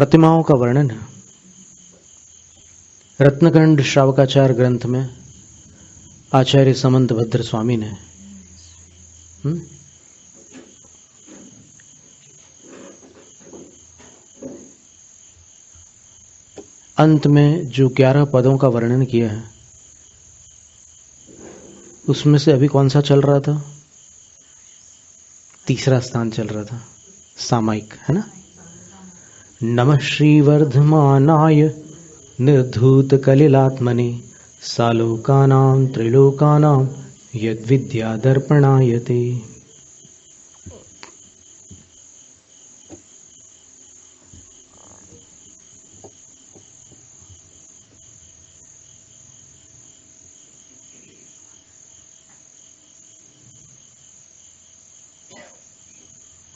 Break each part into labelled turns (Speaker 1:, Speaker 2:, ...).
Speaker 1: प्रतिमाओं का वर्णन है। रत्नखंड श्रावकाचार ग्रंथ में आचार्य समंत भद्र स्वामी ने अंत में जो 11 पदों का वर्णन किया है, उसमें से अभी कौन सा चल रहा था? तीसरा स्थान चल रहा था, सामायिक, है ना। नमः श्री वर्धमानाय निर्धूत कलिलात्मने सालोकानां त्रिलोकानां यद्विद्या दर्पणायते।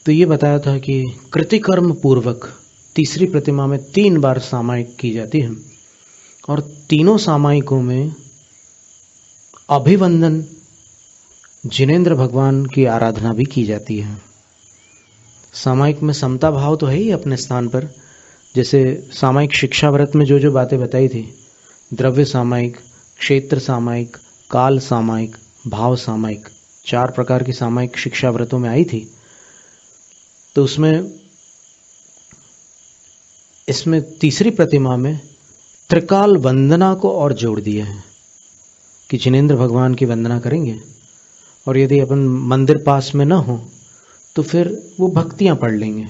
Speaker 1: तो ये बताया था कि कृतिकर्म पूर्वक तीसरी प्रतिमा में 3 बार सामायिक की जाती है और तीनों सामायिकों में अभिवंदन जिनेंद्र भगवान की आराधना भी की जाती है। सामायिक में समता भाव तो है ही अपने स्थान पर। जैसे सामायिक शिक्षा व्रत में जो जो बातें बताई थी, द्रव्य सामायिक, क्षेत्र सामायिक, काल सामायिक, भाव सामायिक, 4 प्रकार की सामायिक शिक्षा व्रतों में आई थी। तो इसमें तीसरी प्रतिमा में त्रिकाल वंदना को और जोड़ दिया है कि जिनेंद्र भगवान की वंदना करेंगे, और यदि अपन मंदिर पास में ना हो तो फिर वो भक्तियां पढ़ लेंगे।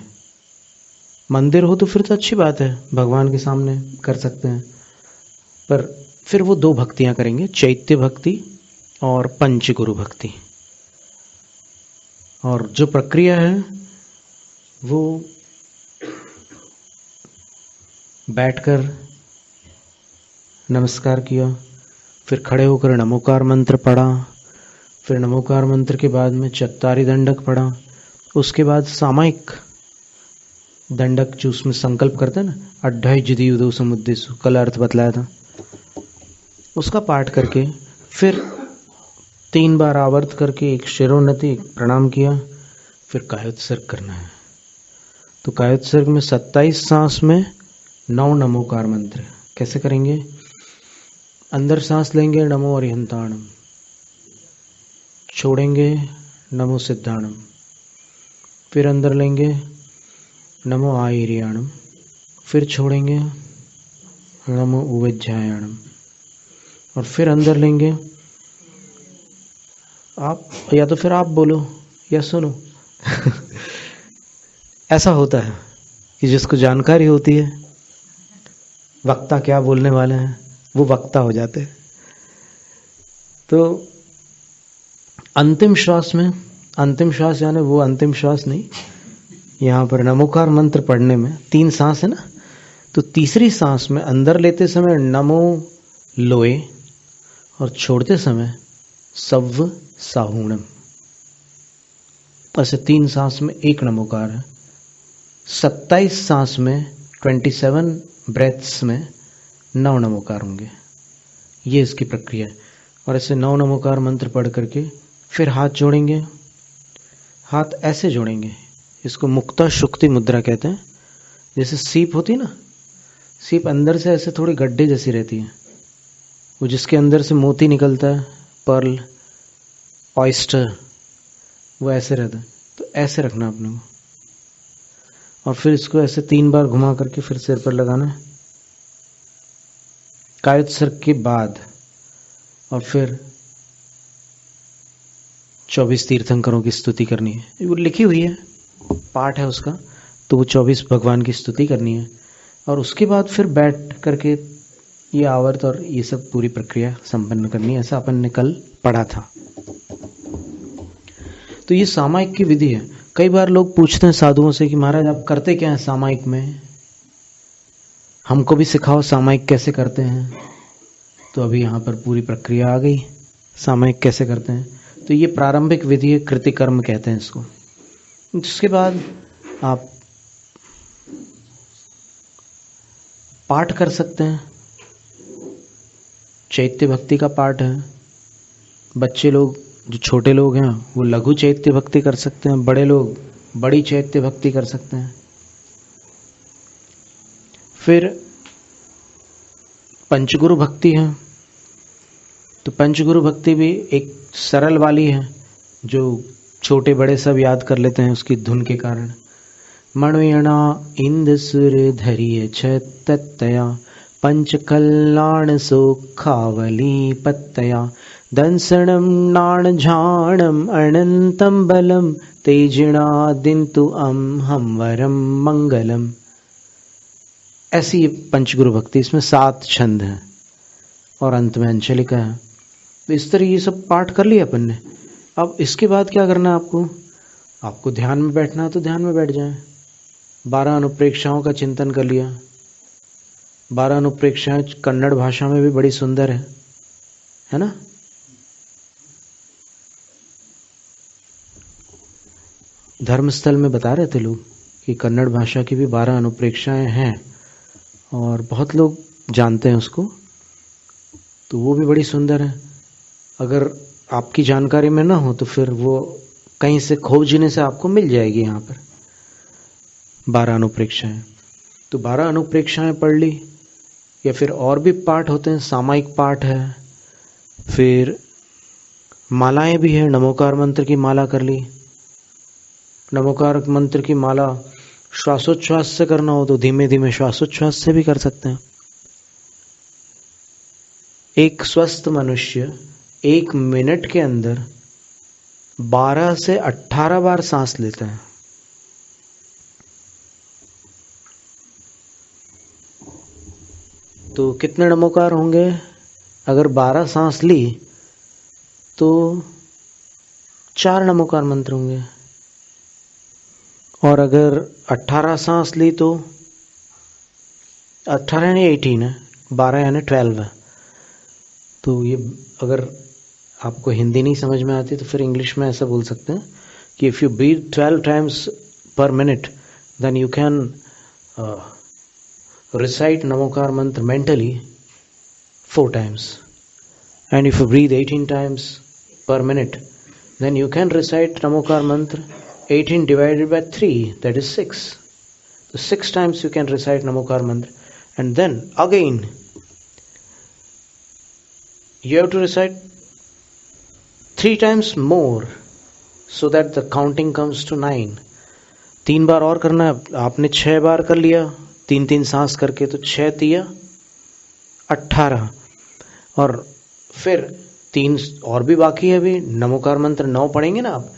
Speaker 1: मंदिर हो तो फिर तो अच्छी बात है, भगवान के सामने कर सकते हैं, पर फिर वो 2 भक्तियां करेंगे, चैत्य भक्ति और पंचगुरु भक्ति। और जो प्रक्रिया है वो बैठकर नमस्कार किया, फिर खड़े होकर नमोकार मंत्र पढ़ा, फिर नमोकार मंत्र के बाद में चत्तारी दंडक पढ़ा, उसके बाद सामायिक दंडक जो उसमें संकल्प करते हैं ना, अड्ढाई जिदी उदो समुद्देशु, कल अर्थ बतलाया था, उसका पाठ करके फिर 3 बार आवर्त करके एक शिरोन्नति, एक प्रणाम किया, फिर कायोत्सर्ग करना है। तो कायोत्सर्ग में 27 सांस में 9 नमोकार मंत्र कैसे करेंगे? अंदर सांस लेंगे नमो अरिहंताणम, छोड़ेंगे नमो सिद्धाणम, फिर अंदर लेंगे नमो आयरियाणम, फिर छोड़ेंगे नमो उवज्जायाणम, और फिर अंदर लेंगे। आप या तो फिर आप बोलो या सुनो ऐसा होता है कि जिसको जानकारी होती है वक्ता क्या बोलने वाले हैं, वो वक्ता हो जाते हैं। तो अंतिम श्वास में, अंतिम श्वास यानी वो अंतिम श्वास नहीं, यहाँ पर नमोकार मंत्र पढ़ने में 3 सांस है ना, तो तीसरी सांस में अंदर लेते समय नमो लोए और छोड़ते समय सव्व साहूणम। ऐसे 3 सांस में 1 नमोकार है, 27 सांस में 27 ब्रेथ्स में 9 नमोकार होंगे। ये इसकी प्रक्रिया है। और ऐसे 9 नमोकार मंत्र पढ़ करके फिर हाथ जोड़ेंगे, हाथ ऐसे जोड़ेंगे, इसको मुक्ता शुक्ति मुद्रा कहते हैं। जैसे सीप होती है ना, सीप अंदर से ऐसे थोड़ी गड्ढे जैसी रहती है, वो जिसके अंदर से मोती निकलता है, पर्ल, ऑयस्टर, वो ऐसे रहता है। तो ऐसे रखना अपने को, और फिर इसको ऐसे 3 बार घुमा करके फिर सिर पर लगाना है कायोत्सर्ग के बाद। और फिर 24 तीर्थंकरों की स्तुति करनी है, वो लिखी हुई है, पाठ है उसका, तो वो 24 भगवान की स्तुति करनी है। और उसके बाद फिर बैठ करके ये आवर्त और ये सब पूरी प्रक्रिया संपन्न करनी है। ऐसा अपन ने कल पढ़ा था। तो ये सामायिक की विधि है। कई बार लोग पूछते हैं साधुओं से कि महाराज आप करते क्या हैं सामायिक में, हमको भी सिखाओ सामायिक कैसे करते हैं। तो अभी यहाँ पर पूरी प्रक्रिया आ गई, सामायिक कैसे करते हैं। तो ये प्रारंभिक विधि है, कृतिकर्म कहते हैं इसको। जिसके बाद आप पाठ कर सकते हैं, चैत्य भक्ति का पाठ है। बच्चे लोग, जो छोटे लोग हैं, वो लघु चैत्य भक्ति कर सकते हैं, बड़े लोग बड़ी चैत्य भक्ति कर सकते हैं। फिर पंचगुरु भक्ति है। तो पंचगुरु भक्ति भी एक सरल वाली है जो छोटे बड़े सब याद कर लेते हैं उसकी धुन के कारण। मणुयणा इंद सुर धरिय छतया पंच कल्याण सुखावली पत्तया दंसणम नाण झाणम अनंतम बलम तेजिणा दिंतु हम वरम मंगलम। ऐसी ये पंचगुरु भक्ति, इसमें 7 छंद हैं और अंत में अंचलिका है। तो इस तरह ये सब पाठ कर लिया अपन ने। अब इसके बाद क्या करना है आपको ध्यान में बैठना है तो ध्यान में बैठ जाएं। 12 अनुप्रेक्षाओं का चिंतन कर लिया। 12 अनुप्रेक्षाएं कन्नड़ भाषा में भी बड़ी सुंदर है ना। धर्मस्थल में बता रहे थे लोग कि कन्नड़ भाषा की भी 12 अनुप्रेक्षाएं हैं और बहुत लोग जानते हैं उसको, तो वो भी बड़ी सुंदर है। अगर आपकी जानकारी में ना हो तो फिर वो कहीं से खोजने से आपको मिल जाएगी। यहाँ पर 12 अनुप्रेक्षाएं, तो 12 अनुप्रेक्षाएं पढ़ ली। या फिर और भी पाठ होते हैं, सामायिक पाठ है, फिर मालाएं भी है। नमोकार मंत्र की माला कर ली। नमोकार मंत्र की माला श्वासोच्छ्वास से करना हो तो धीमे धीमे श्वासोच्छ्वास से भी कर सकते हैं। एक स्वस्थ मनुष्य 1 मिनट के अंदर 12 से 18 बार सांस लेता है। तो कितने नमोकार होंगे? अगर 12 सांस ली तो 4 नमोकार मंत्र होंगे, और अगर 18 सांस ली तो 18 यानी 18 है, 12 यानी 12 है। तो ये अगर आपको हिंदी नहीं समझ में आती तो फिर इंग्लिश में ऐसा बोल सकते हैं कि if you breathe 12 times per minute then you can recite Namokar mantra mentally 4 times. And if you breathe 18 times per minute, then you can recite Namokar mantra 18 divided by 3, that is 6. So 6 times you can recite Namokar mantra. And then again, you have to recite 3 times more so that the counting comes to 9. 3 बार और करना है। आपने 6 बार कर लिया 3-3 सांस करके, तो 6 तिया 18, और फिर 3 और भी बाकी है। अभी नमोकार मंत्र 9 पढ़ेंगे ना आप,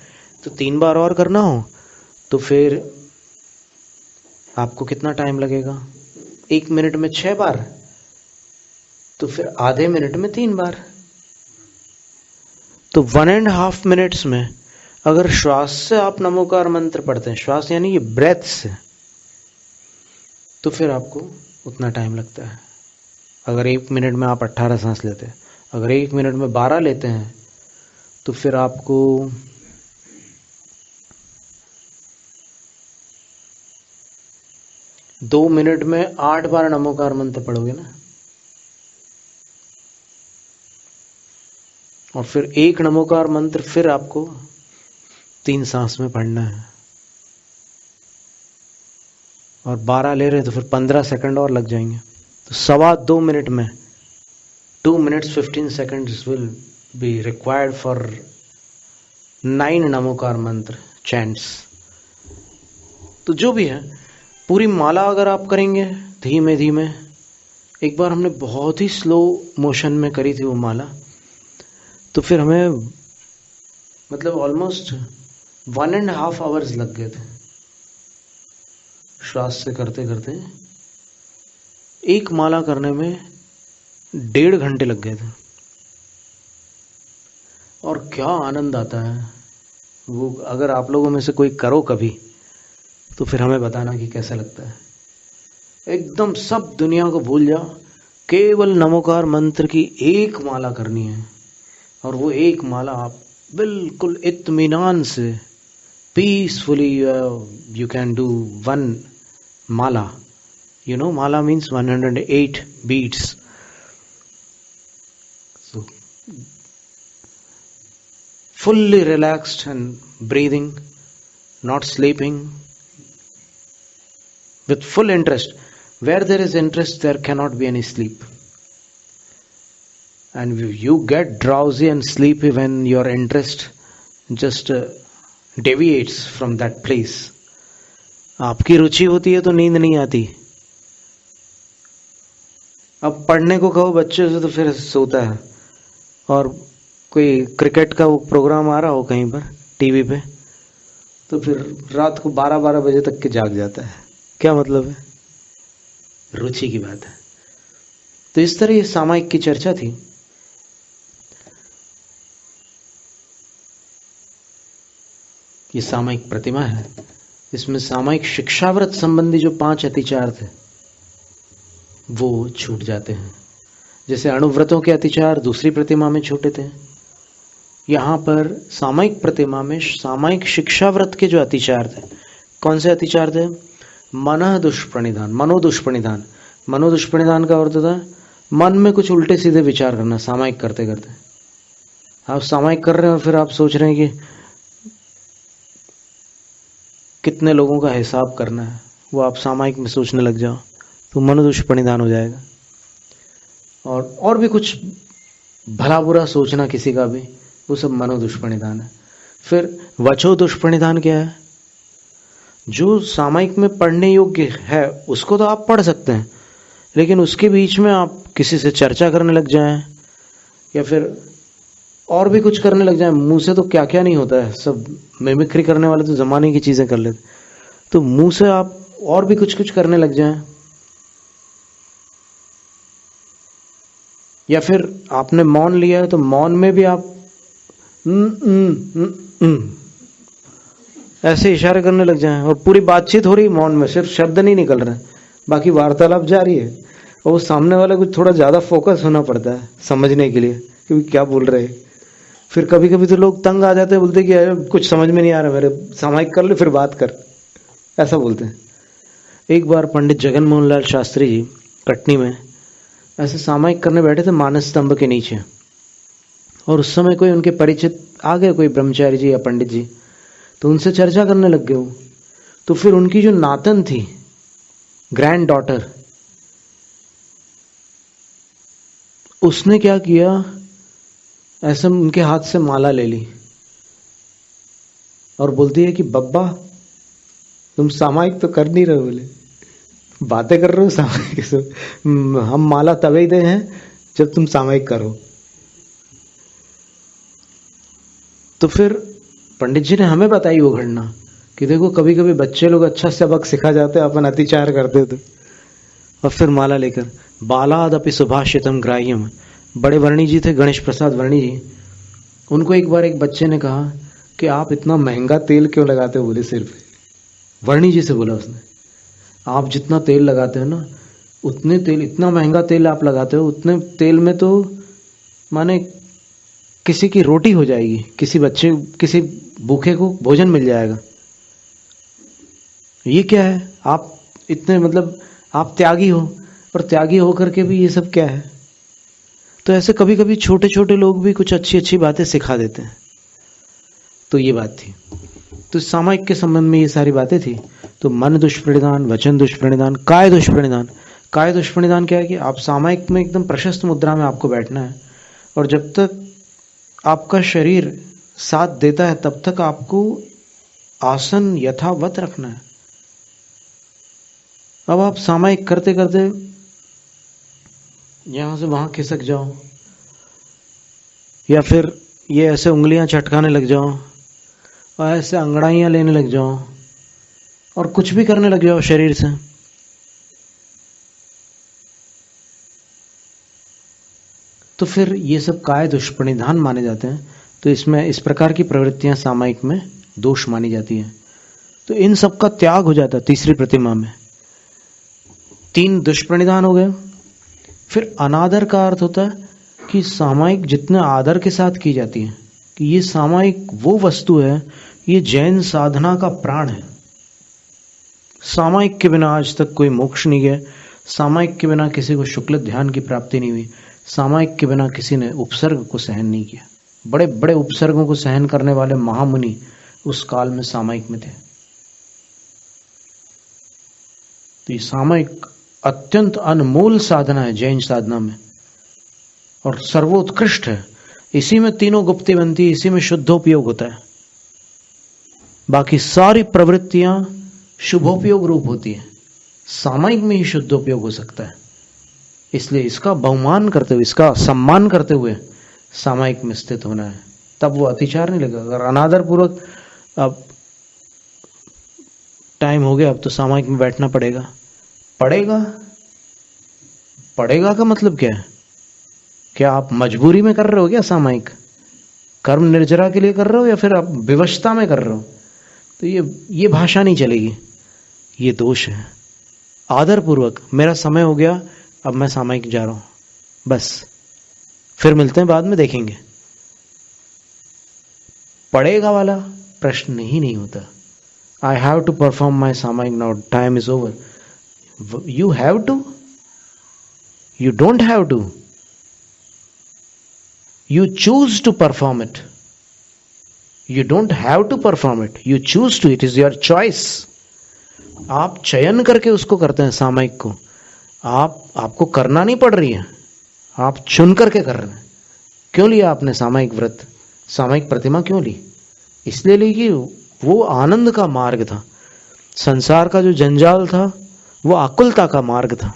Speaker 1: तो 3 बार और करना हो तो फिर आपको कितना टाइम लगेगा? 1 मिनट में 6 बार, तो फिर आधे मिनट में 3 बार, तो 1.5 मिनट्स में अगर श्वास से आप नमोकार मंत्र पढ़ते हैं, श्वास यानी ये ब्रेथ से, तो फिर आपको उतना टाइम लगता है। अगर 1 मिनट में आप 18 सांस लेते हैं, अगर 1 मिनट में 12 लेते हैं, तो फिर आपको 2 मिनट में 8 बार नमोकार मंत्र पढ़ोगे ना। और फिर 1 नमोकार मंत्र फिर आपको 3 सांस में पढ़ना है, और 12 ले रहे हैं तो फिर 15 सेकंड और लग जाएंगे। तो 2.25 मिनट में 2 minutes 15 seconds will be required for 9 Namokar मंत्र चैंट्स। तो जो भी है, पूरी माला अगर आप करेंगे धीमे धीमे, एक बार हमने बहुत ही स्लो मोशन में करी थी वो माला, तो फिर हमें मतलब ऑलमोस्ट 1.5 hours लग गए थे श्वास से करते करते। एक माला करने में 1.5 घंटे लग गए थे, और क्या आनंद आता है वो। अगर आप लोगों में से कोई करो कभी, तो फिर हमें बताना कि कैसा लगता है। एकदम सब दुनिया को भूल जाओ, केवल नमोकार मंत्र की एक माला करनी है, और वो एक माला आप बिल्कुल इत्मीनान से peacefully you can do one mala. You know, mala means 108 beats. So, fully relaxed and breathing, not sleeping, with full interest. Where there is interest, there cannot be any sleep. And you get drowsy and sleepy when your interest just deviates from that place. आपकी रुचि होती है तो नींद नहीं आती. अब पढ़ने को कहो बच्चे से तो फिर सोता है. और कोई क्रिकेट का वो प्रोग्राम आ रहा हो कहीं पर टीवी पे तो फिर रात को 12-12 बजे तक के जाग जाता है. क्या मतलब है? रुचि की बात है. तो इस तरह ये सामायिक की चर्चा थी. ये सामायिक प्रतिमा है. इसमें सामायिक शिक्षाव्रत संबंधी जो 5 अतिचार थे वो छूट जाते हैं. जैसे अणुव्रतों के अतिचार दूसरी प्रतिमा में छूटे थे, यहाँ पर सामायिक प्रतिमा में सामायिक शिक्षाव्रत के जो अतिचार थे. कौन से अतिचार थे? मन दुष्प्रणिधान, मनोदुष्प्रणिधान. मनोदुष्प्रणिधान का अर्थ था मन में कुछ उल्टे सीधे विचार करना सामायिक करते करते. आप सामायिक कर रहे हैं और फिर आप सोच रहे हैं कि कितने लोगों का हिसाब करना है, वो आप सामायिक में सोचने लग जाओ तो मनोदुष्प्रणिधान हो जाएगा. और भी कुछ भला बुरा सोचना किसी का भी, वो सब मनोदुष्प्रणिधान है. फिर वचो दुष्प्रणिधान क्या है? जो सामायिक में पढ़ने योग्य है उसको तो आप पढ़ सकते हैं, लेकिन उसके बीच में आप किसी से चर्चा करने लग जाएं या फिर और भी कुछ करने लग जाएं. मुंह से तो क्या क्या नहीं होता है, सब मिमिक्री करने वाले तो जमाने की चीजें कर लेते. तो मुंह से आप और भी कुछ कुछ करने लग जाएं, या फिर आपने मौन लिया है तो मौन में भी आप ऐसे इशारे करने लग जाएं और पूरी बातचीत हो रही मौन में, सिर्फ शब्द नहीं निकल रहे, बाकी वार्तालाप जारी है. और वो सामने वाले को थोड़ा ज़्यादा फोकस होना पड़ता है समझने के लिए कि क्या बोल रहे हैं. फिर कभी कभी तो लोग तंग आ जाते हैं, बोलते कि कुछ समझ में नहीं आ रहा मेरे, सामायिक कर ले फिर बात कर, ऐसा बोलते हैं. एक बार पंडित जगन मोहन लाल शास्त्री जी कटनी में ऐसे सामायिक करने बैठे थे मानस स्तंभ के नीचे, और उस समय कोई उनके परिचित आ गए, कोई ब्रह्मचारी जी या पंडित जी, तो उनसे चर्चा करने लग गए वो. तो फिर उनकी जो नातन थी, ग्रैंड डॉटर, उसने क्या किया, ऐसे उनके हाथ से माला ले ली और बोलती है कि बब्बा तुम सामायिक तो कर नहीं रहे, बोले बातें कर रहे हो सामायिक से, हम माला तब ही दे हैं जब तुम सामायिक करो. तो फिर पंडित जी ने हमें बताई वो घटना कि देखो कभी कभी बच्चे लोग अच्छा सबक सिखा जाते हैं, अपन अतिचार करते थे. और फिर माला लेकर बालादपि सुभाषितम ग्राह्यम, बड़े वर्णी जी थे, गणेश प्रसाद वर्णी जी, उनको एक बार एक बच्चे ने कहा कि आप इतना महंगा तेल क्यों लगाते हो, बोले सिर पे. वर्णी जी से बोला उसने, आप जितना तेल लगाते हो ना, उतने तेल, इतना महंगा तेल आप लगाते हो, उतने तेल में तो माने किसी की रोटी हो जाएगी, किसी बच्चे, किसी भूखे को भोजन मिल जाएगा. ये क्या है, आप इतने मतलब आप त्यागी हो, पर त्यागी होकर के भी ये सब क्या है. तो ऐसे कभी कभी छोटे छोटे लोग भी कुछ अच्छी अच्छी बातें सिखा देते हैं. तो ये बात थी. तो सामायिक के संबंध में ये सारी बातें थी. तो मन दुष्प्रणिधान, वचन दुष्प्रणिधान, काय दुष्प्रणिधान. काय दुष्प्रणिधान क्या है कि आप सामायिक में एकदम प्रशस्त मुद्रा में आपको बैठना है, और जब तक आपका शरीर साथ देता है तब तक आपको आसन यथावत रखना है. अब आप सामायिक करते करते यहां से वहां खिसक जाओ, या फिर ये ऐसे उंगलियां चटकाने लग जाओ, और ऐसे अंगड़ाइयां लेने लग जाओ, और कुछ भी करने लग जाओ शरीर से, तो फिर ये सब काय दुष्प्रणिधान माने जाते हैं. तो इसमें इस प्रकार की प्रवृत्तियां सामायिक में दोष मानी जाती हैं. तो इन सब का त्याग हो जाता है तीसरी प्रतिमा में. 3 दुष्प्रणिधान हो गए. फिर अनादर का अर्थ होता है कि सामायिक जितने आदर के साथ की जाती है, कि ये सामायिक वो वस्तु है, ये जैन साधना का प्राण है. सामायिक के बिना आज तक कोई मोक्ष नहीं गया, सामायिक के बिना किसी को शुक्ल ध्यान की प्राप्ति नहीं हुई, सामायिक के बिना किसी ने उपसर्ग को सहन नहीं किया. बड़े बड़े उपसर्गों को सहन करने वाले महामुनि उस काल में सामायिक में थे. तो ये सामायिक अत्यंत अनमोल साधना है जैन साधना में और सर्वोत्कृष्ट है। इसी में तीनों गुप्ती बनती है, इसी में शुद्धोपयोग होता है। बाकी सारी प्रवृत्तियां शुभोपयोग रूप होती है, सामायिक में ही शुद्धोपयोग हो सकता है। इसलिए इसका बहुमान करते हुए, इसका सम्मान करते हुए सामायिक में स्थित होना है, तब वो अतिचार नहीं लगेगा। अगर अनादर पूर्वक अब टाइम हो गया, अब तो सामायिक में बैठना पड़ेगा, पड़ेगा का मतलब क्या है? क्या आप मजबूरी में कर रहे हो क्या सामायिक? कर्म निर्जरा के लिए कर रहे हो या फिर आप विवशता में कर रहे हो? तो ये भाषा नहीं चलेगी, ये दोष है। आदर पूर्वक मेरा समय हो गया, अब मैं सामायिक जा रहा हूं, बस फिर मिलते हैं, बाद में देखेंगे। पड़ेगा वाला प्रश्न ही नहीं होता। I have to perform my सामायिक now, time is over. You have to, you don't have to, you choose to perform it. You don't have to perform it, you choose to, it is your choice। आप चयन करके उसको करते हैं सामायिक को, आपको करना नहीं पड़ रही है, आप चुन करके कर रहे हैं। क्यों लिया आपने सामायिक व्रत, सामायिक प्रतिमा क्यों ली? इसलिए ली कि वो आनंद का मार्ग था, संसार का जो जंजाल था वो आकुलता का मार्ग था।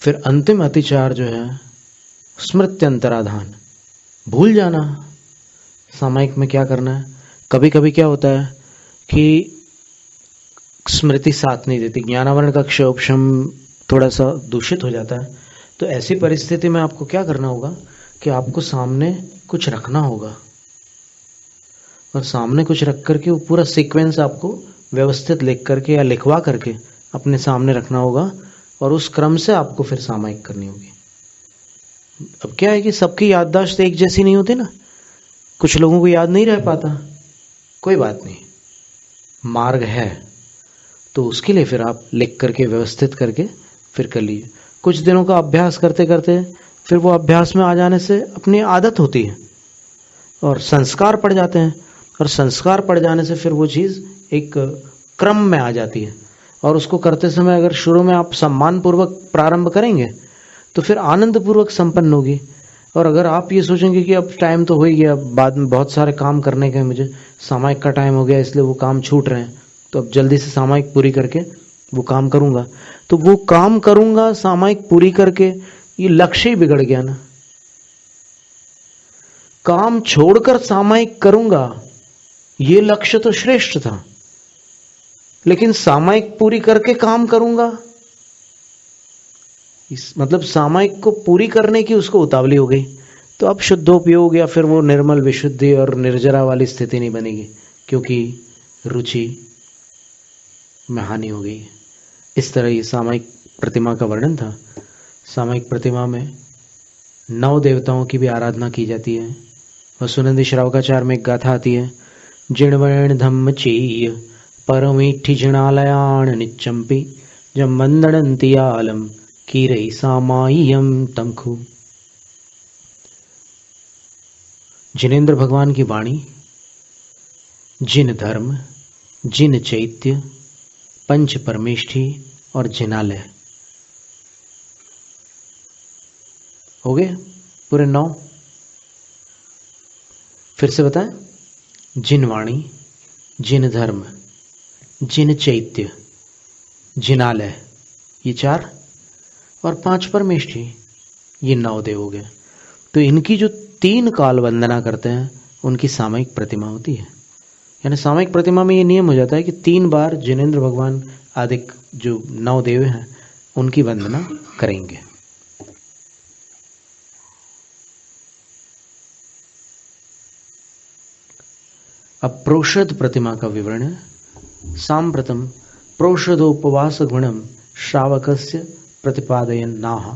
Speaker 1: फिर अंतिम अतिचार जो है स्मृत्यंतराधान, भूल जाना। सामायिक में क्या करना है? कभी कभी क्या होता है कि स्मृति साथ नहीं देती, ज्ञानावरण का क्षोभशम थोड़ा सा दूषित हो जाता है। तो ऐसी परिस्थिति में आपको क्या करना होगा कि आपको सामने कुछ रखना होगा, और सामने कुछ रख करके वो पूरा सीक्वेंस आपको व्यवस्थित लिख करके या लिखवा करके अपने सामने रखना होगा, और उस क्रम से आपको फिर सामायिक करनी होगी। अब क्या है कि सबकी याददाश्त एक जैसी नहीं होती ना, कुछ लोगों को याद नहीं रह पाता, कोई बात नहीं, मार्ग है तो उसके लिए फिर आप लिख करके व्यवस्थित करके फिर कर लीजिए। कुछ दिनों का अभ्यास करते करते फिर वो अभ्यास में आ जाने से अपनी आदत होती है और संस्कार पड़ जाते हैं, और संस्कार पड़ जाने से फिर वो चीज़ एक क्रम में आ जाती है। और उसको करते समय अगर शुरू में आप सम्मान पूर्वक प्रारंभ करेंगे तो फिर आनंद पूर्वक संपन्न होगी। और अगर आप ये सोचेंगे कि अब टाइम तो हो ही गया, बाद में बहुत सारे काम करने के, मुझे सामायिक का टाइम हो गया इसलिए वो काम छूट रहे हैं, तो अब जल्दी से सामायिक पूरी करके वो काम करूंगा, तो वो काम करूंगा सामायिक पूरी करके, ये लक्ष्य ही बिगड़ गया ना। काम छोड़कर सामायिक करूंगा, ये लक्ष्य तो श्रेष्ठ था, लेकिन सामायिक पूरी करके काम करूंगा, इस मतलब सामायिक को पूरी करने की उसको उतावली हो गई, तो अब शुद्धोपयोग या फिर वो निर्मल विशुद्धि और निर्जरा वाली स्थिति नहीं बनेगी, क्योंकि रुचि में हानि हो गई। इस तरह ये सामायिक प्रतिमा का वर्णन था। सामायिक प्रतिमा में 9 देवताओं की भी आराधना की जाती है। वसुनंदी श्रावकाचार्य में एक गाथा आती है, जिणवर्ण धम्म चीय परमीठी जिणालयाण निचंपी जम मंदड़ंती आलम कीरई सामायियम तंखु। जिनेन्द्र भगवान की वाणी, जिन धर्म, जिन चैत्य, पंच परमेष्ठी और जिनालय, हो गए पूरे 9। फिर से बताएं, जिन वाणी, जिन धर्म, जिन चैत्य, जिनालय, ये 4, और 5 परमेष्ठी, ये 9 देव हो गए। तो इनकी जो 3 काल वंदना करते हैं उनकी सामयिक प्रतिमा होती है। यानी सामयिक प्रतिमा में ये नियम हो जाता है कि 3 बार जिनेन्द्र भगवान आदि जो 9 देव हैं उनकी वंदना करेंगे। अब प्रोषद प्रतिमा का विवरण है। सांप्रतम प्रोषदोपवास गुणम श्रावकस्य प्रतिपादयन नाह।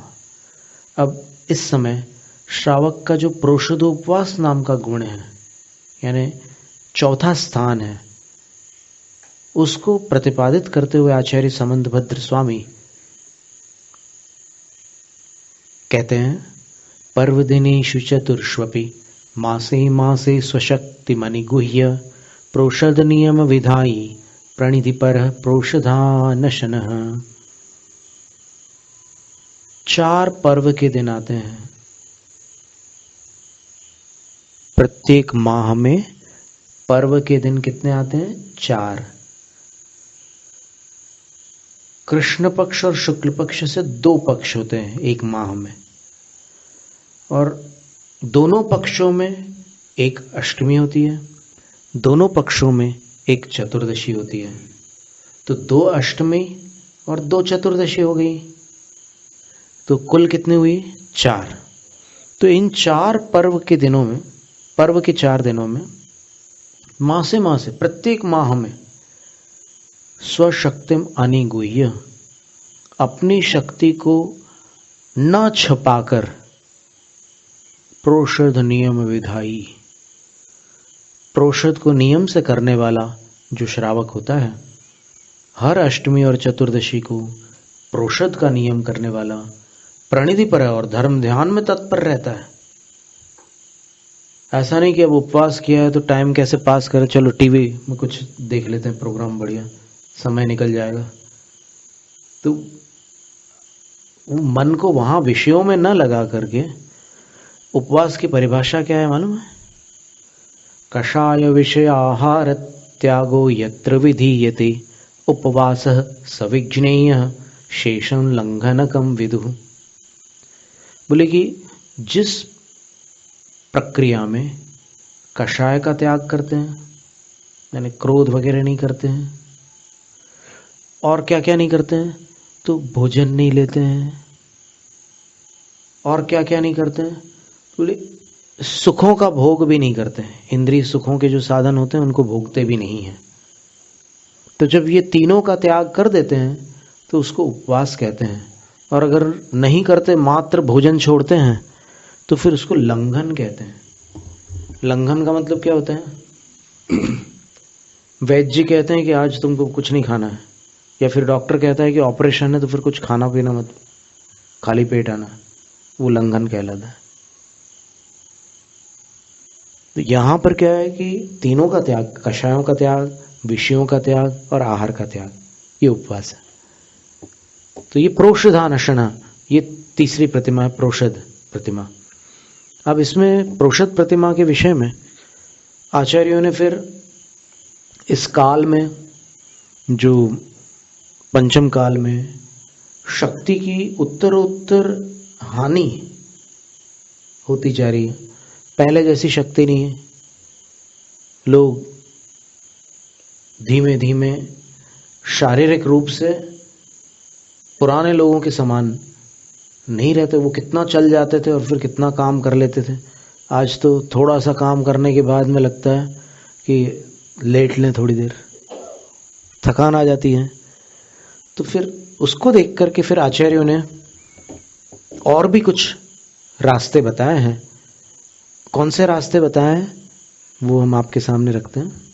Speaker 1: अब इस समय श्रावक का जो प्रोषदोपवास नाम का गुण है, यानी चौथा स्थान है, उसको प्रतिपादित करते हुए आचार्य समंतभद्र स्वामी कहते हैं, पर्वदिनेषु चतुर्ष्वपि मासे मासे स्वशक्ति मनिगुह्य प्रोषद नियम विधायी प्रणितिपर प्रोषधानशनः। 4 पर्व के दिन आते हैं प्रत्येक माह में। पर्व के दिन कितने आते हैं? 4। कृष्ण पक्ष और शुक्ल पक्ष से 2 पक्ष होते हैं एक माह में, और दोनों पक्षों में एक अष्टमी होती है, दोनों पक्षों में एक चतुर्दशी होती है। तो 2 अष्टमी और 2 चतुर्दशी हो गई, तो कुल कितनी हुई? 4। तो इन 4 पर्व के दिनों में, पर्व के 4 दिनों में माह से प्रत्येक माह में स्वशक्तिम अनिगुह्य, अपनी शक्ति को न छुपाकर, प्रोषध नियम विधायी, प्रोषध को नियम से करने वाला जो श्रावक होता है, हर अष्टमी और चतुर्दशी को प्रोषध का नियम करने वाला प्रणिधि पर है और धर्म ध्यान में तत्पर रहता है। ऐसा नहीं कि अब उपवास किया है तो टाइम कैसे पास करें, चलो टीवी में कुछ देख लेते हैं प्रोग्राम, बढ़िया समय निकल जाएगा। तो मन को वहां विषयों में न लगा करके, उपवास की परिभाषा क्या है मालूम है? कषाय विषय आहार त्यागो यत्र विधीयते उपवासः सविज्ञेयः शेषं लंघनकं विदुः। बोले कि जिस प्रक्रिया में कषाय का त्याग करते हैं, यानी क्रोध वगैरह नहीं करते हैं, और क्या क्या नहीं करते हैं, तो भोजन नहीं लेते हैं, और क्या क्या नहीं करते हैं, बोले सुखों का भोग भी नहीं करते हैं, इंद्रिय सुखों के जो साधन होते हैं उनको भोगते भी नहीं हैं। तो जब ये तीनों का त्याग कर देते हैं तो उसको उपवास कहते हैं। और अगर नहीं करते, मात्र भोजन छोड़ते हैं, तो फिर उसको लंघन कहते हैं। लंघन का मतलब क्या होता है? वैद्य जी कहते हैं कि आज तुमको कुछ नहीं खाना है, या फिर डॉक्टर कहता है कि ऑपरेशन है तो फिर कुछ खाना पीना मत, खाली पेट आना, वो लंघन कहलाता है। तो यहां पर क्या है कि तीनों का त्याग, कषायों का त्याग, विषयों का त्याग और आहार का त्याग, ये उपवास है। तो ये प्रोषधानशना, ये तीसरी प्रतिमा है, प्रोषध प्रतिमा। अब इसमें प्रोषध प्रतिमा के विषय में आचार्यों ने फिर इस काल में, जो पंचम काल में शक्ति की उत्तरोत्तर हानि होती जा रही है, पहले जैसी शक्ति नहीं है, लोग धीमे धीमे शारीरिक रूप से पुराने लोगों के समान नहीं रहते। वो कितना चल जाते थे और फिर कितना काम कर लेते थे, आज तो थोड़ा सा काम करने के बाद में लगता है कि लेट लें थोड़ी देर, थकान आ जाती है। तो फिर उसको देख करके फिर आचार्यों ने और भी कुछ रास्ते बताए हैं। कौन से रास्ते बताए हैं वो हम आपके सामने रखते हैं।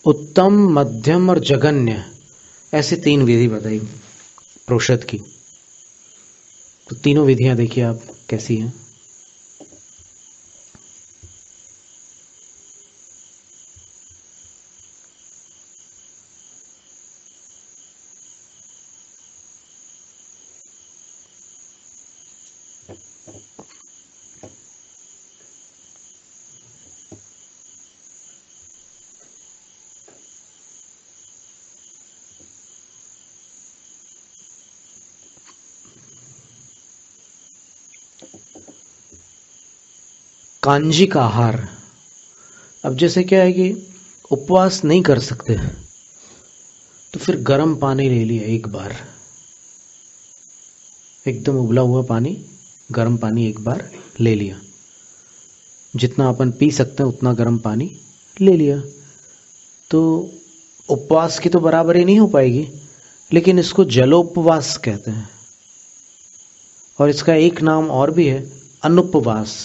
Speaker 1: उत्तम, मध्यम और जघन्य, ऐसे 3 विधि बताई प्रोषद की। तो तीनों विधियां देखिए आप कैसी हैं। कांजी का आहार। अब जैसे क्या है कि उपवास नहीं कर सकते तो फिर गर्म पानी ले लिया एक बार, एकदम उबला हुआ पानी, गर्म पानी एक बार ले लिया, जितना अपन पी सकते हैं उतना गर्म पानी ले लिया। तो उपवास की तो बराबरी नहीं हो पाएगी, लेकिन इसको जलोपवास कहते हैं। और इसका एक नाम और भी है, अनुपवास।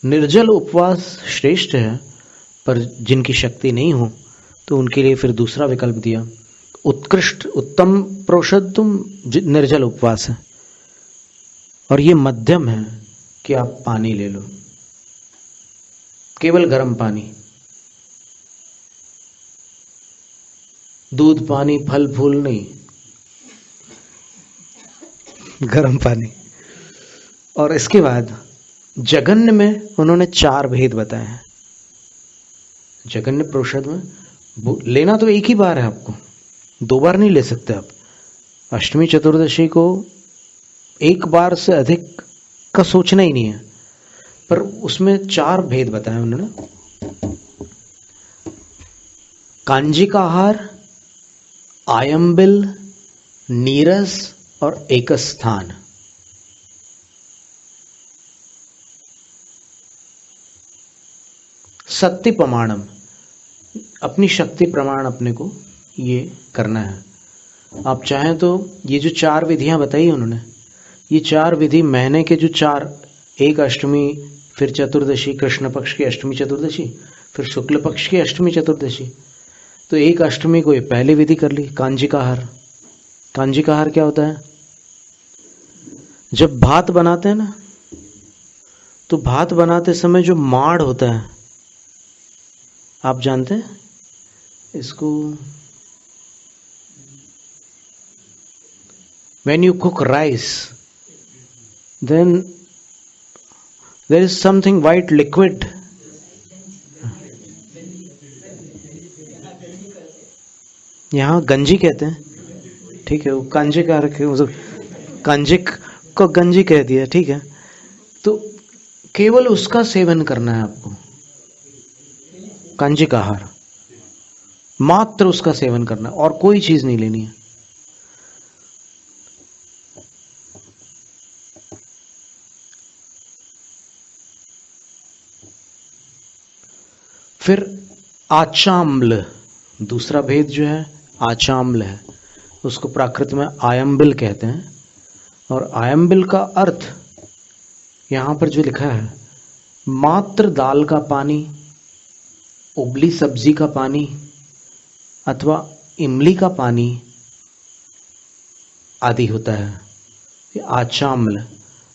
Speaker 1: निर्जल उपवास श्रेष्ठ है, पर जिनकी शक्ति नहीं हो तो उनके लिए फिर दूसरा विकल्प दिया, उत्कृष्ट उत्तम प्रोषद्धुम निर्जल उपवास है, और ये मध्यम है कि आप पानी ले लो, केवल गर्म पानी, दूध पानी फल फूल नहीं, गर्म पानी। और इसके बाद जघन्य में उन्होंने 4 भेद बताए हैं। जघन्य प्रोषद में लेना तो एक ही बार है, आपको 2 बार नहीं ले सकते आप। अष्टमी चतुर्दशी को एक बार से अधिक का सोचना ही नहीं है, पर उसमें 4 भेद बताए उन्होंने। कांजी का आहार, आयम्बिल, नीरस और एकस्थान। सत्य प्रमाणम, अपनी शक्ति प्रमाण अपने को ये करना है। आप चाहें तो ये जो 4 विधियां बताई उन्होंने, ये 4 विधि महीने के जो 4, एक अष्टमी, फिर चतुर्दशी, कृष्ण पक्ष की अष्टमी चतुर्दशी, फिर शुक्ल पक्ष की अष्टमी चतुर्दशी, तो एक अष्टमी को ये पहली विधि कर ली, कांजी का आहार। कांजी का आहार क्या होता है? जब भात बनाते हैं ना, तो भात बनाते समय जो माड़ होता है, आप जानते हैं इसको? when you cook rice, then there is something white liquid, यहाँ गंजी कहते हैं, ठीक है, वो कांजी का रखे, कांजिक को गंजी कह दिया, ठीक है। तो केवल उसका सेवन करना है आपको, कांजी का आहार, मात्र उसका सेवन करना, और कोई चीज नहीं लेनी है। फिर आचाम्ल, दूसरा भेद जो है आचाम्ल है, उसको प्राकृत में आयम्बिल कहते हैं। और आयम्बिल का अर्थ यहां पर जो लिखा है, मात्र दाल का पानी, उबली सब्जी का पानी अथवा इमली का पानी आदि होता है, ये आचाम्ल।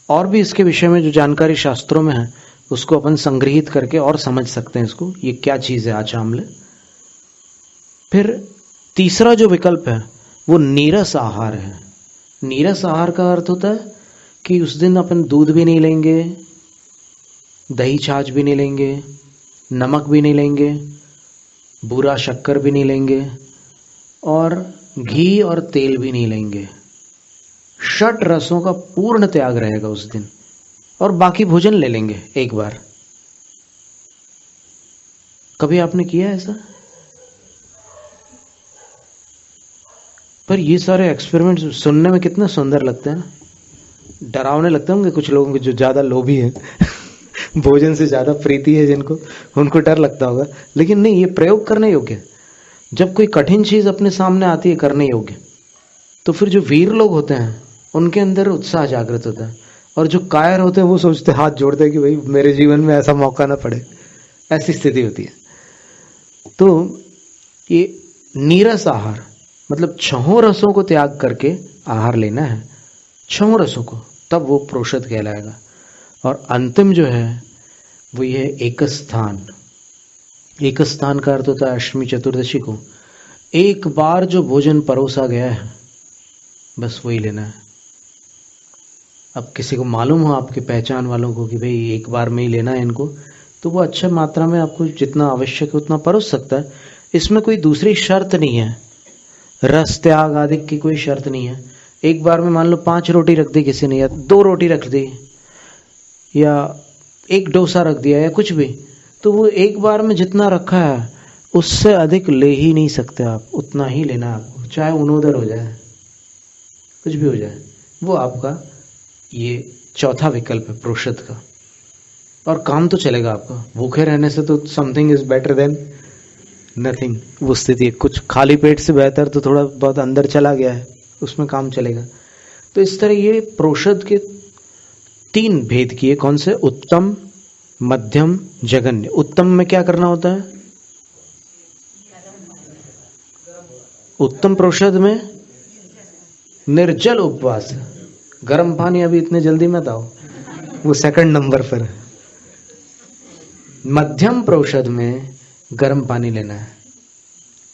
Speaker 1: और भी इसके विषय में जो जानकारी शास्त्रों में है उसको अपन संग्रहित करके और समझ सकते हैं इसको, ये क्या चीज है आचाम्ल। फिर तीसरा जो विकल्प है वो नीरस आहार है। नीरस आहार का अर्थ होता है कि उस दिन अपन दूध भी नहीं लेंगे, दही छाछ भी नहीं लेंगे, नमक भी नहीं लेंगे, बूरा शक्कर भी नहीं लेंगे, और घी और तेल भी नहीं लेंगे। 6 रसों का पूर्ण त्याग रहेगा उस दिन, और बाकी भोजन ले लेंगे एक बार। कभी आपने किया ऐसा? पर ये सारे एक्सपेरिमेंट सुनने में कितना सुंदर लगता है ना, डरावने लगते होंगे कुछ लोगों को जो ज्यादा लोभी है भोजन से ज्यादा प्रीति है जिनको, उनको डर लगता होगा, लेकिन नहीं, ये प्रयोग करने योग्य। जब कोई कठिन चीज अपने सामने आती है करने योग्य, तो फिर जो वीर लोग होते हैं उनके अंदर उत्साह जागृत होता है, और जो कायर होते हैं वो सोचते, हाथ जोड़ते हैं कि भाई मेरे जीवन में ऐसा मौका ना पड़े, ऐसी स्थिति होती है। तो ये नीरस आहार मतलब 6 रसों को त्याग करके आहार लेना है, 6 रसों को, तब वो प्रोषद कहलाएगा। और अंतिम जो है वो ये एक स्थान। एक स्थान का अर्थ होता है अष्टमी चतुर्दशी को एक बार जो भोजन परोसा गया है बस वही लेना है। अब किसी को मालूम हो, आपके पहचान वालों को, कि भाई एक बार में ही लेना है इनको, तो वो अच्छा मात्रा में आपको जितना आवश्यक है उतना परोस सकता है। इसमें कोई दूसरी शर्त नहीं है, रस त्याग आदि की कोई शर्त नहीं है। एक बार में मान लो 5 रोटी रख दी किसी ने, या 2 रोटी रख दी, या 1 डोसा रख दिया, या कुछ भी, तो वो एक बार में जितना रखा है उससे अधिक ले ही नहीं सकते आप, उतना ही लेना है आपको, चाहे उनोदर हो जाए, कुछ भी हो जाए, वो आपका ये चौथा विकल्प है प्रोषद का। और काम तो चलेगा आपका, भूखे रहने से तो something is better than nothing, वो स्थिति है। कुछ खाली पेट से बेहतर तो थोड़ा बहुत अंदर चला गया है, उसमें काम चलेगा। तो इस तरह ये प्रोषद के 3 भेद किए, कौन से? उत्तम, मध्यम, जघन्य। उत्तम में क्या करना होता है? उत्तम प्रोषद में निर्जल उपवास। गर्म पानी अभी इतने जल्दी मत आओ, वो सेकंड नंबर पर है। मध्यम प्रोषद में गर्म पानी लेना है।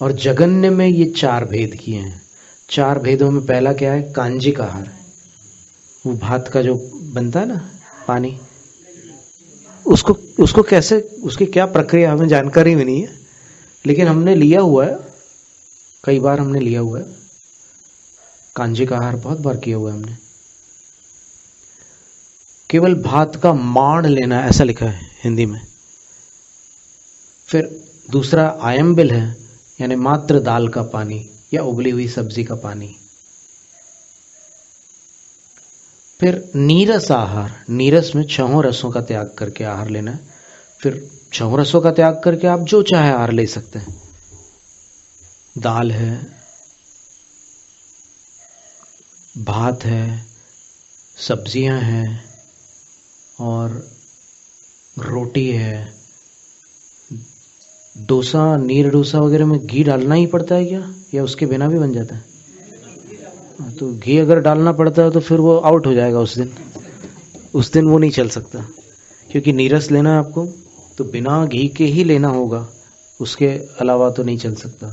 Speaker 1: और जगन्य में ये 4 भेद किए हैं। 4 भेदों में पहला क्या है? कांजिक आहार, वो भात का जो बनता है ना पानी, उसको कैसे, उसकी क्या प्रक्रिया हमें जानकारी भी नहीं है, लेकिन हमने लिया हुआ है, कई बार हमने लिया हुआ है कांजिक आहार, बहुत बार किया हुआ है हमने। केवल भात का माड़ लेना है, ऐसा लिखा है हिंदी में। फिर दूसरा आयम्बिल है, यानी मात्र दाल का पानी या उबली हुई सब्जी का पानी। फिर नीरस आहार, नीरस में 6 रसों का त्याग करके आहार लेना है। फिर 6 रसों का त्याग करके आप जो चाहे आहार ले सकते हैं। दाल है, भात है, सब्जियां हैं और रोटी है। डोसा, नीर डोसा वगैरह में घी डालना ही पड़ता है क्या, या उसके बिना भी बन जाता है? तो घी अगर डालना पड़ता है तो फिर वो आउट हो जाएगा उस दिन वो नहीं चल सकता, क्योंकि नीरस लेना है आपको तो बिना घी के ही लेना होगा, उसके अलावा तो नहीं चल सकता।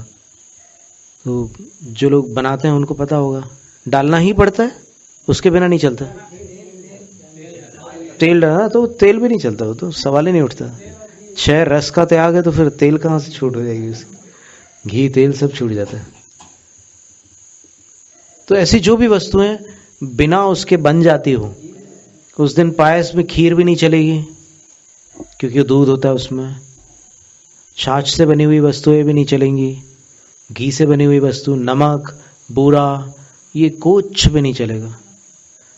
Speaker 1: तो जो लोग बनाते हैं उनको पता होगा, डालना ही पड़ता है, उसके बिना नहीं चलता। तेल डाला तो तेल भी नहीं चलता, वो तो सवाल ही नहीं उठता। 6 रस का त्याग है तो फिर तेल कहाँ से छूट हो जाएगी उसकी? घी तेल सब छूट जाता है। तो ऐसी जो भी वस्तुएं बिना उसके बन जाती हो, उस दिन पायस में खीर भी नहीं चलेगी, क्योंकि दूध होता है उसमें। छाछ से बनी हुई वस्तुएं भी नहीं चलेंगी, घी से बनी हुई वस्तु, नमक, बूरा, ये कुछ भी नहीं चलेगा।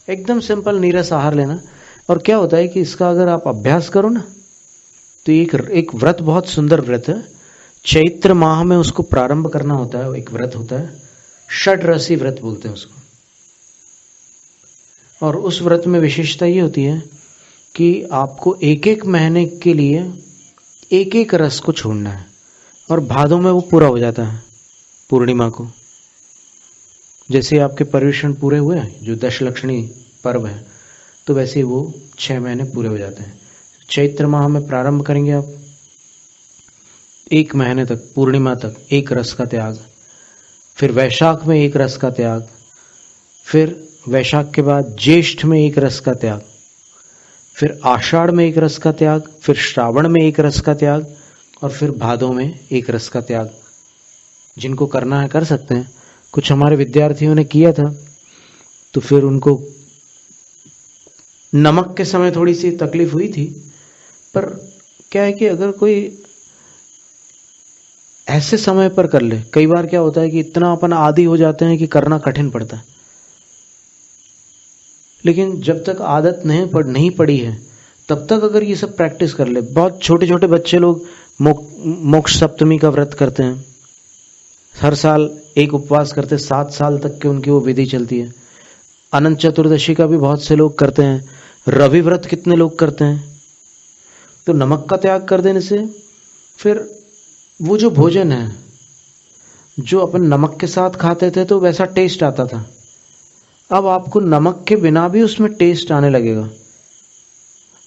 Speaker 1: एकदम सिंपल नीरस आहार लेना। और क्या होता है कि इसका अगर आप अभ्यास करो ना, तो एक व्रत, बहुत सुंदर व्रत है। चैत्र माह में उसको प्रारंभ करना होता है। एक व्रत होता है, षड्रसी व्रत बोलते हैं उसको। और उस व्रत में विशेषता ये होती है कि आपको 1-1 महीने के लिए 1-1 रस को छोड़ना है, और भादों में वो पूरा हो जाता है पूर्णिमा को। जैसे आपके पर्युषण पूरे हुए हैं, जो दशलक्षणी पर्व है, तो वैसे ही वो 6 महीने पूरे हो जाते हैं। चैत्र माह में प्रारंभ करेंगे आप, 1 महीने तक, पूर्णिमा तक 1 रस का त्याग। फिर वैशाख में 1 रस का त्याग। फिर वैशाख के बाद ज्येष्ठ में 1 रस का त्याग। फिर आषाढ़ में 1 रस का त्याग। फिर श्रावण में 1 रस का त्याग। और फिर भादों में 1 रस का त्याग। जिनको करना है कर सकते हैं। कुछ हमारे विद्यार्थियों ने किया था, तो फिर उनको नमक के समय थोड़ी सी तकलीफ हुई थी। पर क्या है कि अगर कोई ऐसे समय पर कर ले, कई बार क्या होता है कि इतना अपन आदी हो जाते हैं कि करना कठिन पड़ता है। लेकिन जब तक आदत नहीं पड़ी है, तब तक अगर ये सब प्रैक्टिस कर ले। बहुत छोटे छोटे बच्चे लोग मोक्ष सप्तमी का व्रत करते हैं, हर साल एक उपवास करते, 7 साल तक के उनकी वो विधि चलती है। अनंत चतुर्दशी का भी बहुत से लोग करते हैं। रवि व्रत कितने लोग करते हैं। तो नमक का त्याग कर देने से फिर वो जो भोजन है, जो अपन नमक के साथ खाते थे तो वैसा टेस्ट आता था, अब आपको नमक के बिना भी उसमें टेस्ट आने लगेगा।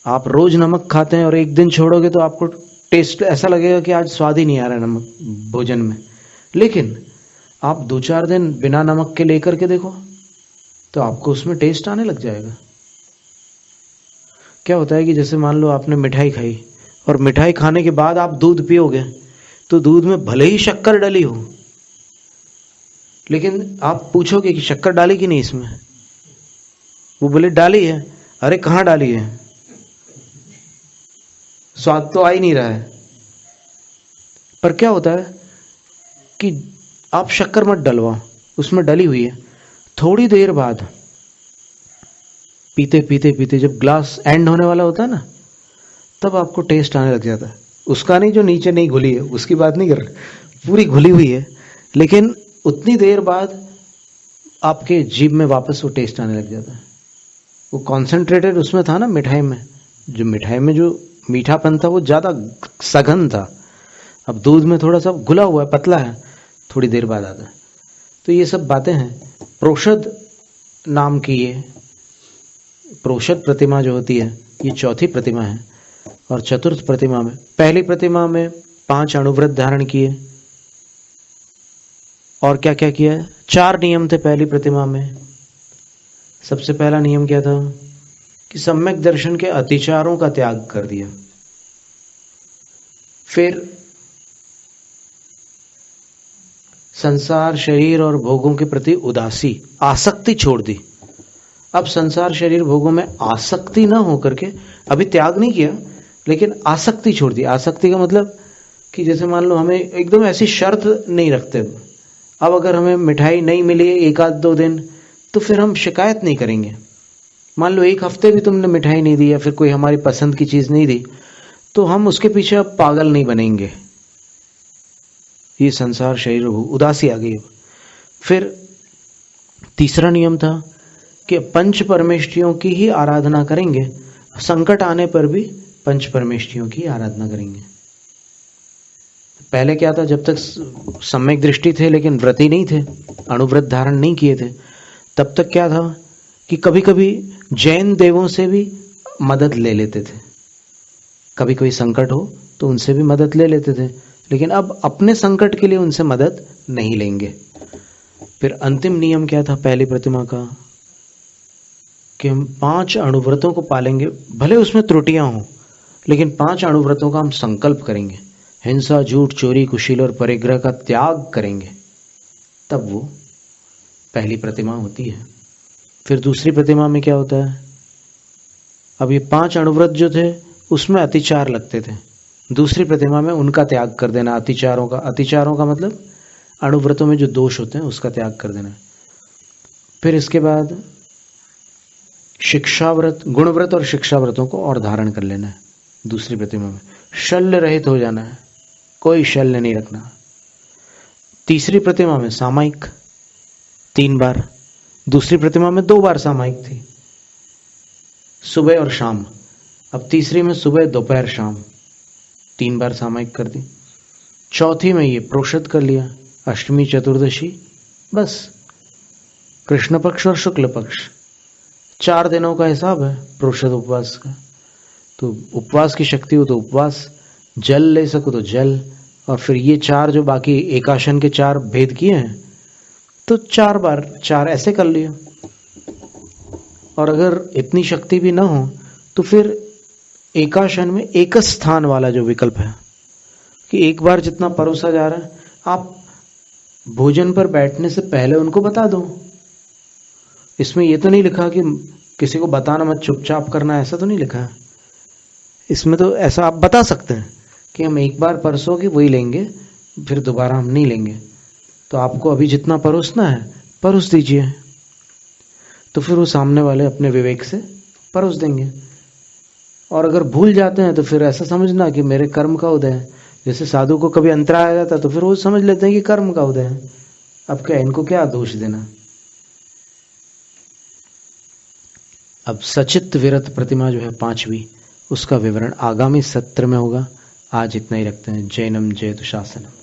Speaker 1: आप रोज नमक खाते हैं और एक दिन छोड़ोगे तो आपको टेस्ट ऐसा लगेगा कि आज स्वाद ही नहीं आ रहा है नमक भोजन में। लेकिन आप 2-4 दिन बिना नमक के लेकर के देखो, तो आपको उसमें टेस्ट आने लग जाएगा। क्या होता है कि जैसे मान लो आपने मिठाई खाई, और मिठाई खाने के बाद आप दूध पियोगे, तो दूध में भले ही शक्कर डली हो, लेकिन आप पूछोगे कि शक्कर डाली कि नहीं इसमें, वो बोले डाली है। अरे कहाँ डाली है, स्वाद तो आ ही नहीं रहा है। पर क्या होता है कि आप शक्कर मत डलवाओ, उसमें डली हुई है। थोड़ी देर बाद पीते पीते पीते जब ग्लास एंड होने वाला होता है ना, तब आपको टेस्ट आने लग जाता है। उसका नहीं जो नीचे नहीं घुली है, उसकी बात नहीं कर रहा, पूरी घुली हुई है, लेकिन उतनी देर बाद आपके जीभ में वापस वो टेस्ट आने लग जाता है। वो कॉन्सेंट्रेटेड उसमें था ना मिठाई में, जो मिठाई में जो मीठापन था वो ज़्यादा सघन था। अब दूध में थोड़ा सा घुला हुआ है, पतला है, थोड़ी देर बाद आता है। तो ये सब बातें हैं। प्रोषद नाम की ये प्रोषद प्रतिमा जो होती है ये चौथी प्रतिमा है। और चतुर्थ प्रतिमा में, पहली प्रतिमा में 5 अणुव्रत धारण किए और क्या क्या किया, 4 नियम थे पहली प्रतिमा में। सबसे पहला नियम क्या था कि सम्यक दर्शन के अतिचारों का त्याग कर दिया। फिर संसार शरीर और भोगों के प्रति उदासी आसक्ति छोड़ दी। अब संसार शरीर भोगों में आसक्ति न होकर के, अभी त्याग नहीं किया लेकिन आसक्ति छोड़ दी। आसक्ति का मतलब कि जैसे मान लो हमें एकदम ऐसी शर्त नहीं रखते, अब अगर हमें मिठाई नहीं मिली 1-2 दिन तो फिर हम शिकायत नहीं करेंगे। मान लो 1 हफ्ते भी तुमने मिठाई नहीं दी या फिर कोई हमारी पसंद की चीज नहीं दी तो हम उसके पीछे अब पागल नहीं बनेंगे। ये संसार शरीर उदासी आ गई। फिर तीसरा नियम था कि पंच परमेष्ठियों की ही आराधना करेंगे, संकट आने पर भी पंच परमेष्ठियों की आराधना करेंगे। पहले क्या था, जब तक सम्यक दृष्टि थे लेकिन व्रती नहीं थे, अणुव्रत धारण नहीं किए थे, तब तक क्या था कि कभी कभी जैन देवों से भी मदद ले लेते थे। कभी कोई संकट हो तो उनसे भी मदद ले लेते थे, लेकिन अब अपने संकट के लिए उनसे मदद नहीं लेंगे। फिर अंतिम नियम क्या था पहली प्रतिमा का कि हम 5 अणुव्रतों को पालेंगे, भले उसमें त्रुटियां हों लेकिन 5 अणुव्रतों का हम संकल्प करेंगे। हिंसा, झूठ, चोरी, कुशील और परिग्रह का त्याग करेंगे, तब वो पहली प्रतिमा होती है। फिर दूसरी प्रतिमा में क्या होता है, अब ये 5 अणुव्रत जो थे उसमें अतिचार लगते थे, दूसरी प्रतिमा में उनका त्याग कर देना। अतिचारों का मतलब अणुव्रतों में जो दोष होते हैं उसका त्याग कर देना। फिर इसके बाद शिक्षाव्रत, गुणव्रत और शिक्षाव्रतों को और धारण कर लेना है दूसरी प्रतिमा में। शल्य रहित हो जाना है, कोई शल्य नहीं रखना। तीसरी प्रतिमा में सामायिक 3 बार, दूसरी प्रतिमा में 2 बार सामायिक थी, सुबह और शाम। अब तीसरी में सुबह, दोपहर, शाम 3 बार सामायिक कर दी। चौथी में ये प्रोषद कर लिया, अष्टमी, चतुर्दशी, बस कृष्ण पक्ष और शुक्ल पक्ष 4 दिनों का हिसाब है प्रोषद उपवास का। तो उपवास की शक्ति हो तो उपवास, जल ले सको तो जल, और फिर ये 4 जो बाकी एकाशन के 4 भेद किए हैं तो 4 बार 4 ऐसे कर लिया। और अगर इतनी शक्ति भी ना हो तो फिर एकाशन में एक स्थान वाला जो विकल्प है कि एक बार जितना परोसा जा रहा है आप भोजन पर बैठने से पहले उनको बता दो। इसमें ये तो नहीं लिखा कि किसी को बताना मत, चुपचाप करना, ऐसा तो नहीं लिखा है। इसमें तो ऐसा आप बता सकते हैं कि हम एक बार परसोगे वही लेंगे, फिर दोबारा हम नहीं लेंगे। तो आपको अभी जितना परोसना है परोस दीजिए, तो फिर वो सामने वाले अपने विवेक से परोस देंगे। और अगर भूल जाते हैं तो फिर ऐसा समझना कि मेरे कर्म का उदय है। जैसे साधु को कभी अंतराय आ जाता तो फिर वो समझ लेते हैं कि कर्म का उदय है, अब क्या इनको क्या दोष देना। अब सचित विरत प्रतिमा जो है 5वीं, उसका विवरण आगामी सत्र में होगा। आज इतना ही रखते हैं। जैनम जयतु शासनम।